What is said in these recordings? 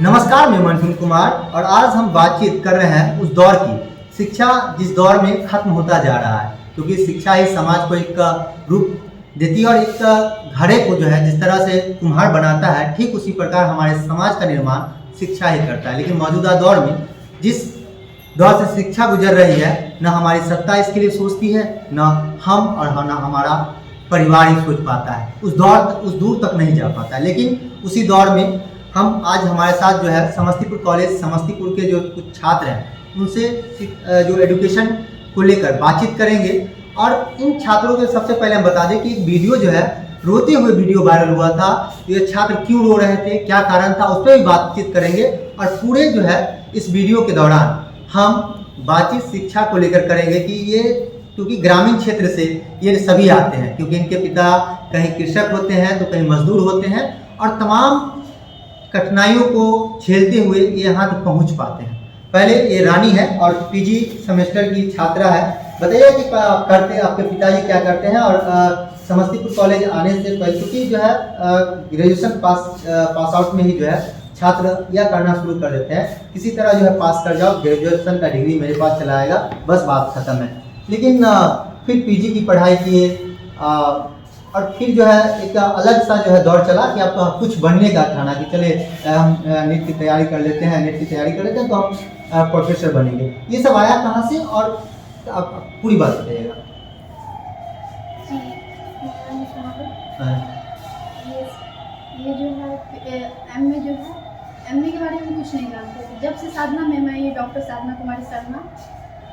नमस्कार, मैं मनोज कुमार और आज हम बातचीत कर रहे हैं उस दौर की, शिक्षा जिस दौर में खत्म होता जा रहा है, क्योंकि शिक्षा ही समाज को एक रूप देती है और एक घड़े को जो है जिस तरह से कुम्हार बनाता है, ठीक उसी प्रकार हमारे समाज का निर्माण शिक्षा ही करता है। लेकिन मौजूदा दौर में जिस दौर से शिक्षा गुजर रही है, न हमारी सत्ता इसके लिए सोचती है, न हम और न हमारा परिवार ही सोच पाता है, उस दूर तक नहीं जा पाता है। लेकिन उसी दौर में हम आज हमारे साथ जो है समस्तीपुर कॉलेज समस्तीपुर के जो कुछ छात्र हैं उनसे जो एजुकेशन को लेकर बातचीत करेंगे। और इन छात्रों के सबसे पहले हम बता दें कि एक वीडियो जो है रोते हुए वीडियो वायरल हुआ था, ये छात्र क्यों रो रहे थे, क्या कारण था, उस पर भी बातचीत करेंगे। और पूरे जो है इस वीडियो के दौरान हम बातचीत शिक्षा को लेकर करेंगे कि ये क्योंकि ग्रामीण क्षेत्र से ये सभी आते हैं, क्योंकि इनके पिता कहीं कृषक होते हैं तो कहीं मजदूर होते हैं और तमाम कठिनाइयों को झेलते हुए ये यहाँ तक पहुँच पाते हैं। पहले ये रानी है और पीजी सेमेस्टर की छात्रा है। बताइए कि आपके पिताजी क्या करते हैं और समस्तीपुर कॉलेज आने से पहले, क्योंकि जो है ग्रेजुएशन पास आउट में ही जो है छात्र यह करना शुरू कर देते हैं, किसी तरह जो है पास कर जाओ, ग्रेजुएशन का डिग्री मेरे पास चला आएगा, बस बात खत्म है। लेकिन फिर पीजी की पढ़ाई किए और फिर जो है एक अलग सा जो है दौर चला कि आप कुछ बनने का ठाना कि चले हम नीट की तैयारी कर लेते हैं, नेट की तैयारी कर लेते हैं तो हम प्रोफेसर बनेंगे। ये सब आया कहाँ से और आप पूरी बात बताइएगा। ये जो है एमए के बारे में कुछ नहीं जानते थे। जब से साधना मैम आई, डॉक्टर साधना कुमारी शर्मा,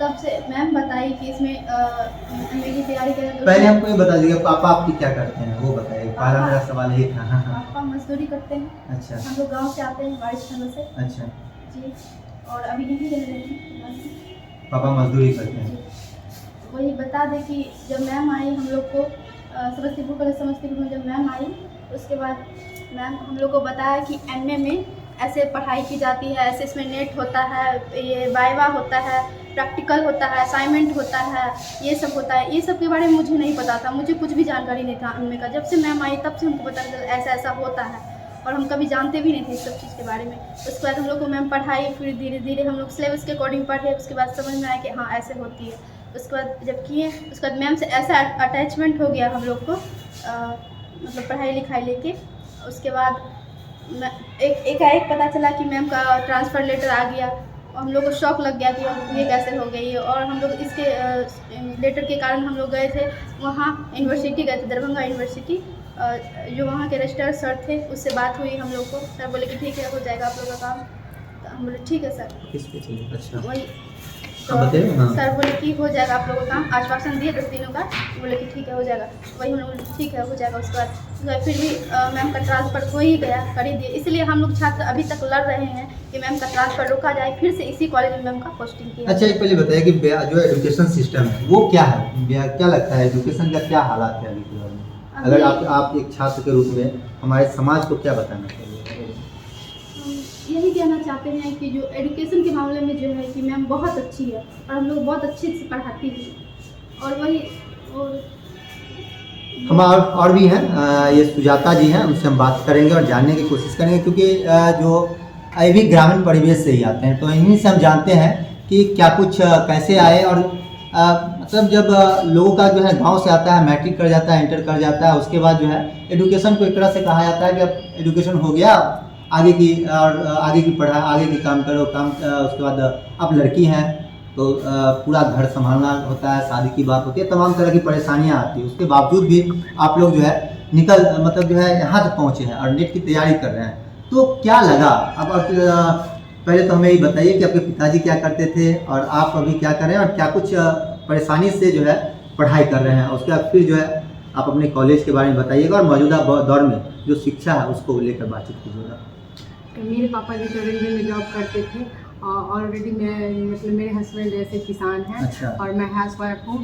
तब से मैम बताई कि इसमें एमए की तैयारी करें। पहले हमको ये बता दीजिए पापा आपकी क्या करते हैं, वो बताइए, पहला मेरा सवाल ये था। पापा मजदूरी करते हैं। अच्छा। हम लोग गांव से आते हैं, बारिश ठंड से। अच्छा जी, और अभी यहीं रह रहे हैं। पापा मजदूरी करते हैं। वही बता दें कि जब मैम आई हम लोग को समस्तीपुर में जब मैम आई, उसके बाद मैम हम लोग को बताया कि एमए में ऐसे पढ़ाई की जाती है, ऐसे इसमें नेट होता है, ये वाइवा होता है, प्रैक्टिकल होता है, असाइनमेंट होता है, ये सब होता है। ये सब के बारे में मुझे नहीं पता था, मुझे कुछ भी जानकारी नहीं था एमए का। जब से मैम आई तब से हमको पता चला ऐसा ऐसा होता है और हम कभी जानते भी नहीं थे इस सब चीज़ के बारे में। उसके बाद हम लोग को मैम पढ़ाई, फिर धीरे धीरे हम लोग सिलेबस के अकॉर्डिंग पढ़े, उसके बाद समझ में आया कि हाँ ऐसे होती है। उसके बाद जब किए, उसके बाद मैम से ऐसा अटैचमेंट हो गया हम लोग को, मतलब पढ़ाई लिखाई लेके। उसके बाद एक पता चला कि मैम का ट्रांसफ़र लेटर आ गया और हम लोग को शौक लग गया कि ये कैसे हो गई है। और हम लोग इसके लेटर के कारण हम लोग गए थे वहाँ यूनिवर्सिटी गए थे, दरभंगा यूनिवर्सिटी। जो वहाँ के रजिस्ट्रार सर थे उससे बात हुई हम लोग को। सर बोले कि ठीक है हो जाएगा आप लोग का काम। तो हम बोले ठीक है सर। अच्छा वही तो हाँ। सर बोले कि हो जाएगा आप लोगों का काम, आश्वासन दिए 10 दिनों का। बोले कि ठीक है हो जाएगा। वही हम लोग ठीक है हो जाएगा। उसके बाद फिर भी मैम का ट्रांसफ़र हो ही गया, कर ही दिए। इसलिए हम लोग छात्र अभी तक लड़ रहे हैं कि मैम का ट्रांसफ़र रोका जाए, फिर से इसी कॉलेज में मैम का पोस्टिंग किया। अच्छा, एक पहले बताइए कि जो एजुकेशन सिस्टम है वो क्या है, क्या लगता है एजुकेशन का क्या हालात है अभी के दौर में? अगर आप एक छात्र के रूप में हमारे समाज को क्या बताना चाहिए? यही कहना चाहते हैं कि जो एजुकेशन के मामले में जो है कि मैम बहुत अच्छी है और हम लोग बहुत अच्छे से पढ़ाती हैं। और वही हम और भी हैं, ये सुजाता जी हैं, उनसे हम बात करेंगे और जानने की कोशिश करेंगे, क्योंकि जो ये भी ग्रामीण परिवेश से ही आते हैं, तो इन्हीं से हम जानते हैं कि क्या कुछ कैसे आए। और मतलब जब लोगों का जो है गांव से आता है, मैट्रिक कर जाता है, इंटर कर जाता है, उसके बाद जो है एजुकेशन को एक तरह से कहा जाता है कि अब एजुकेशन हो गया, आगे की पढ़ाई, आगे की काम करो, उसके बाद आप लड़की हैं तो पूरा घर संभालना होता है, शादी की बात होती है, तमाम तरह की परेशानियां आती है। उसके बावजूद भी आप लोग जो है मतलब जो है यहाँ तक पहुँचे हैं और नेट की तैयारी कर रहे हैं। तो क्या लगा? अब पहले तो हमें ये बताइए कि आपके पिताजी क्या करते थे और आप अभी क्या कर रहे हैं और क्या कुछ परेशानी से जो है पढ़ाई कर रहे हैं। उसके बाद फिर जो है आप अपने कॉलेज के बारे में बताइएगा और मौजूदा दौर में जो शिक्षा है उसको लेकर बातचीत कीजिएगा। मेरे पापा जी तो रेलवे में जॉब करते थे ऑलरेडी मैं मतलब मेरे हस्बैंड जैसे किसान हैं। अच्छा। और मैं हाउसवाइफ हूँ।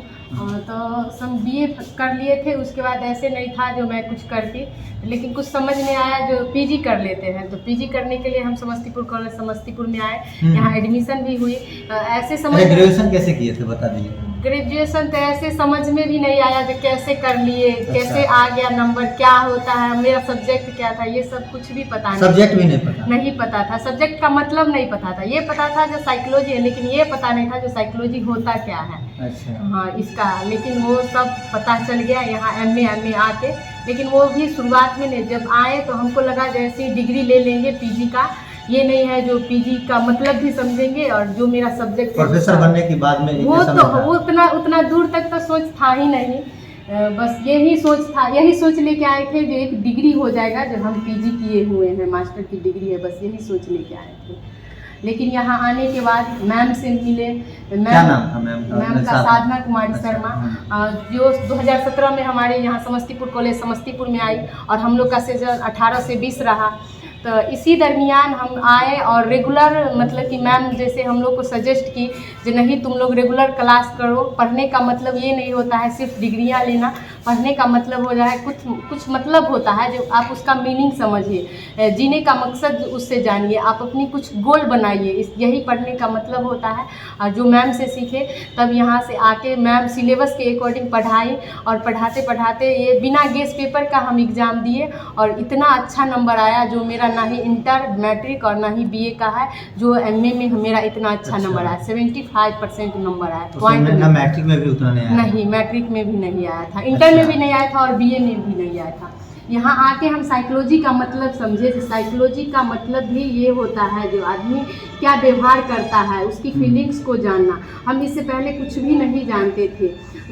तो सब बीए कर लिए थे, उसके बाद ऐसे नहीं था जो मैं कुछ करती, लेकिन कुछ समझ में आया जो पीजी कर लेते हैं। तो पीजी करने के लिए हम समस्तीपुर कॉलेज समस्तीपुर में आए, यहाँ एडमिशन भी हुई। ऐसे समझ ग्रेजुएशन कैसे किए थे बता दीजिए। ग्रेजुएशन तो ऐसे समझ में भी नहीं आया जो कैसे कर लिए, कैसे आ गया नंबर, क्या होता है, मेरा सब्जेक्ट क्या था, ये सब कुछ भी पता नहीं। सब्जेक्ट भी नहीं पता? नहीं पता था, सब्जेक्ट का मतलब नहीं पता था। ये पता था जो साइकोलॉजी है, लेकिन ये पता नहीं था जो साइकोलॉजी होता क्या है। अच्छा। हाँ इसका, लेकिन वो सब पता चल गया यहाँ एमए आके। लेकिन वो भी शुरुआत में नहीं, जब आए तो हमको लगा जैसे डिग्री ले लेंगे पीजी का, ये नहीं है जो पीजी का मतलब भी समझेंगे और जो मेरा सब्जेक्ट प्रोफेसर बनने के बाद में वो तो वो उतना दूर तक तो सोच था ही नहीं। बस यही सोच लेके आए थे जो एक डिग्री हो जाएगा, जो हम पीजी किए हुए हैं, मास्टर की डिग्री है, बस यही सोच लेके आए थे। लेकिन यहाँ आने के बाद मैम से मिले। क्या नाम था मैम का? मैम का साधना कुमारी शर्मा, जो 2017 में हमारे यहाँ समस्तीपुर कॉलेज समस्तीपुर में आई और हम लोग का सीजन 18 से 20 रहा। तो इसी दरमियान हम आए और रेगुलर, मतलब कि मैम जैसे हम लोग को सजेस्ट की कि नहीं तुम लोग रेगुलर क्लास करो, पढ़ने का मतलब ये नहीं होता है सिर्फ डिग्रियां लेना, पढ़ने का मतलब हो जाए कुछ मतलब होता है जो आप उसका मीनिंग समझिए, जीने का मकसद उससे जानिए, आप अपनी कुछ गोल बनाइए, यही पढ़ने का मतलब होता है। और जो मैम से सीखे, तब यहाँ से आके मैम सिलेबस के अकॉर्डिंग पढ़ाई और पढ़ाते पढ़ाते ये बिना गेस पेपर का हम एग्ज़ाम दिए और इतना अच्छा नंबर आया जो मेरा ना ही इंटर मैट्रिक और ना ही बीए का है, जो एमए में मेरा इतना अच्छा नंबर आया, 75% नंबर आया। पॉइंट मैट्रिक में भी उतना नहीं आया? नहीं, मैट्रिक में भी नहीं आया था, इंटर में भी नहीं आया था और बीए में भी नहीं आया था। यहाँ आके हम साइकोलॉजी का मतलब समझे। साइकोलॉजी का मतलब भी ये होता है जो आदमी क्या व्यवहार करता है, उसकी फीलिंग्स को जानना। हम इससे पहले कुछ भी नहीं जानते थे,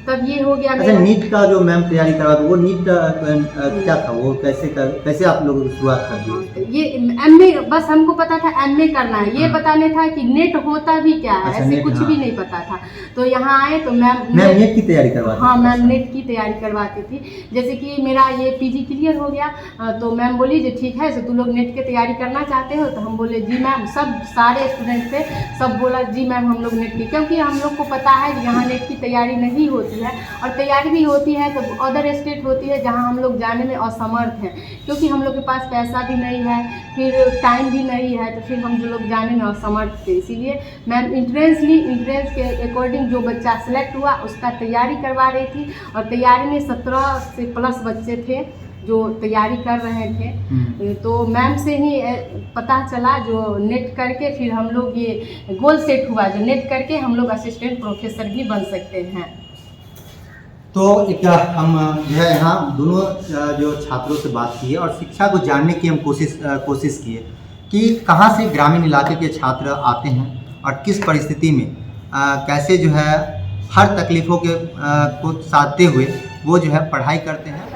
तब ये हो गया। अच्छा, नीट का जो मैम तैयारी करवा, वो नीट क्या था, वो कैसे आप लोगों की शुरुआत कर दी? ये एमए, बस हमको पता था एमए करना है, ये पता नहीं था कि नेट होता भी क्या है। अच्छा, ऐसे कुछ भी नहीं पता था। तो यहाँ आए तो मैम नेट की तैयारी करवाती? हाँ, मैम नेट की तैयारी करवाती थी। जैसे कि मेरा ये पीजी क्लियर हो गया तो मैम बोली जो ठीक है, तो तुम लोग नेट की तैयारी करना चाहते हो? तो हम बोले जी मैम, सब सारे स्टूडेंट थे, सब बोला जी मैम हम लोग नेट की, क्योंकि हम लोग को पता है कि यहाँ नेट की तैयारी नहीं होती है, और तैयारी भी होती है तो अदर स्टेट होती है जहाँ हम लोग जाने में असमर्थ हैं, क्योंकि हम लोग के पास पैसा भी नहीं है, फिर टाइम भी नहीं है, तो फिर हम जो लोग जाने में असमर्थ थे। इसीलिए मैम इंट्रेंस ली, इंट्रेंस के अकॉर्डिंग जो बच्चा सेलेक्ट हुआ उसका तैयारी करवा रही थी, और तैयारी में 17 से प्लस बच्चे थे जो तैयारी कर रहे थे। तो मैम से ही पता चला जो नेट करके फिर हम लोग ये गोल सेट हुआ जो नेट करके हम लोग असिस्टेंट प्रोफेसर भी बन सकते हैं। तो एक हम जो है यहाँ दोनों जो छात्रों से बात की है और शिक्षा को जानने की हम कोशिश की है कि कहाँ से ग्रामीण इलाके के छात्र आते हैं और किस परिस्थिति में कैसे जो है हर तकलीफ़ों के को साधते हुए वो जो है पढ़ाई करते हैं।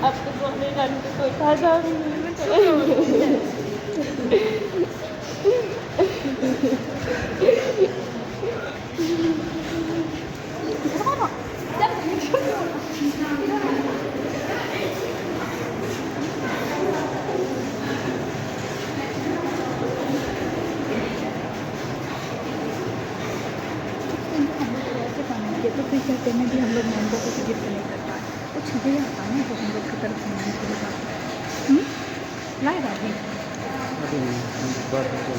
आपको सोने जाने को कोई फायदा तो फिर कहते हैं भी हम लोग मैंगो को गिफ्ट नहीं कर पाए तो छुपे आता है तो हम लोग की तरफ से मैंने के लिए लाएगा अभी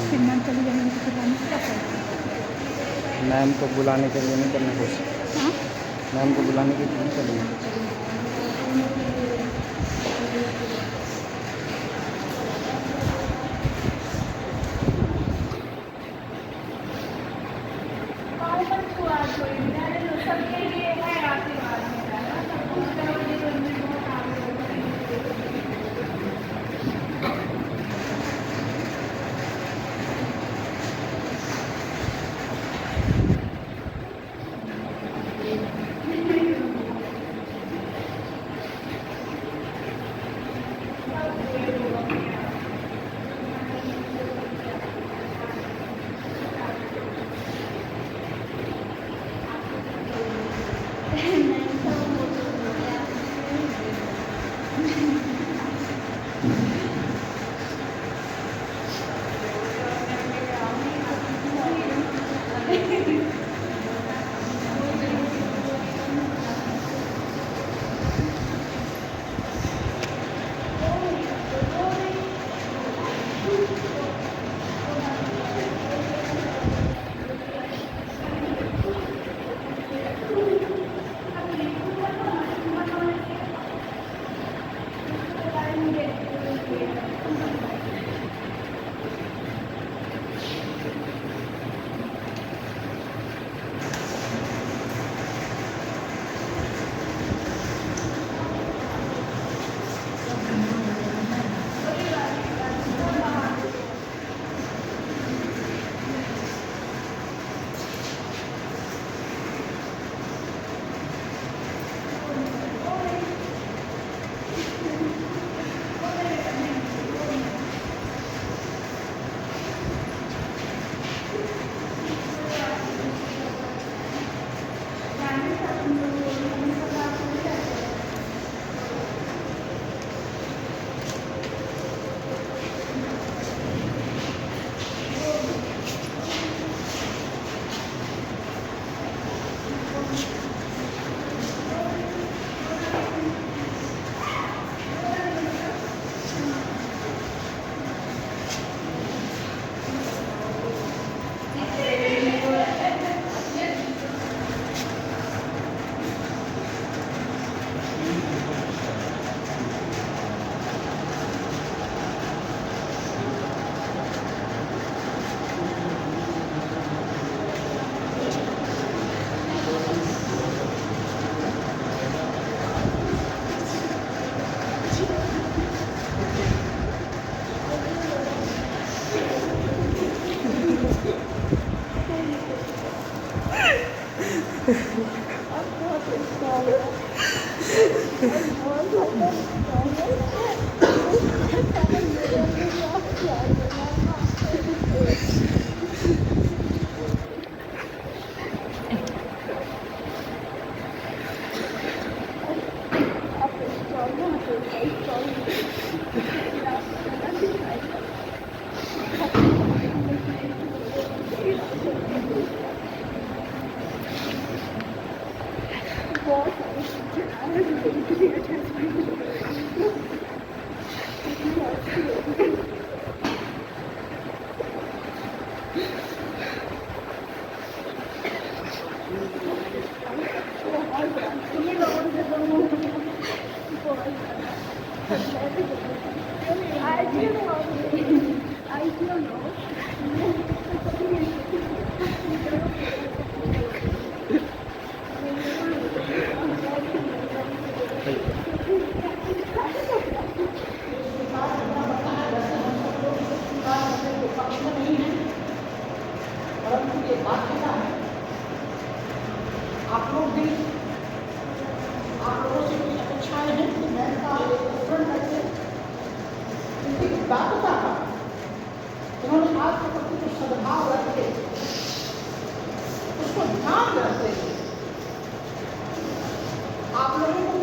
फिर मैम चली जाएंगे तो फिर लाने से क्या फायदा। मैम को बुलाने के लिए नहीं करना कुछ। हाँ मैम को बुलाने के लिए नहीं करना।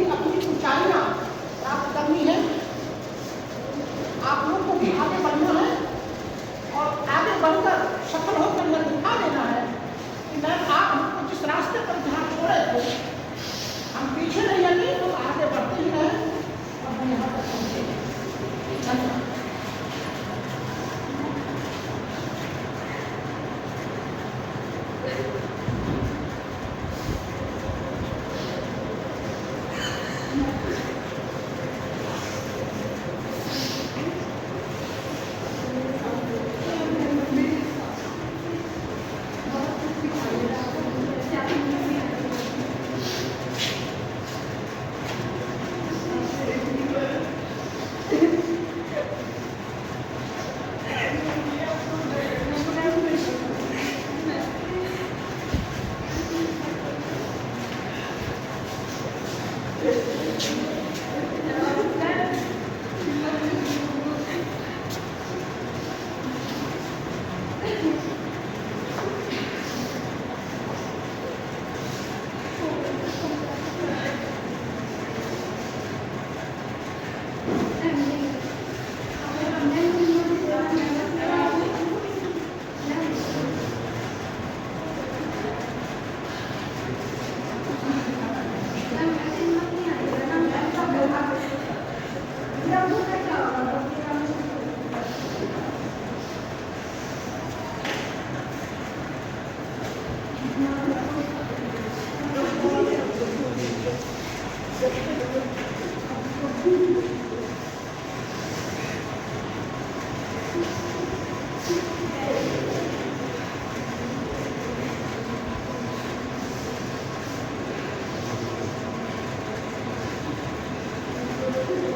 भी अपनी ऊंचाइयाँ प्राप्त करनी है, आप लोग को भी आगे बढ़ना है और आगे बढ़कर सफल होकर यह दिखा देना है कि मैम आप हमको जिस रास्ते पर जहाँ छोड़े थे हम पीछे नहीं लगे, तो आगे बढ़ते ही रहे और हम यहाँ तक पहुँचे। धन्यवाद।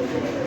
Thank you.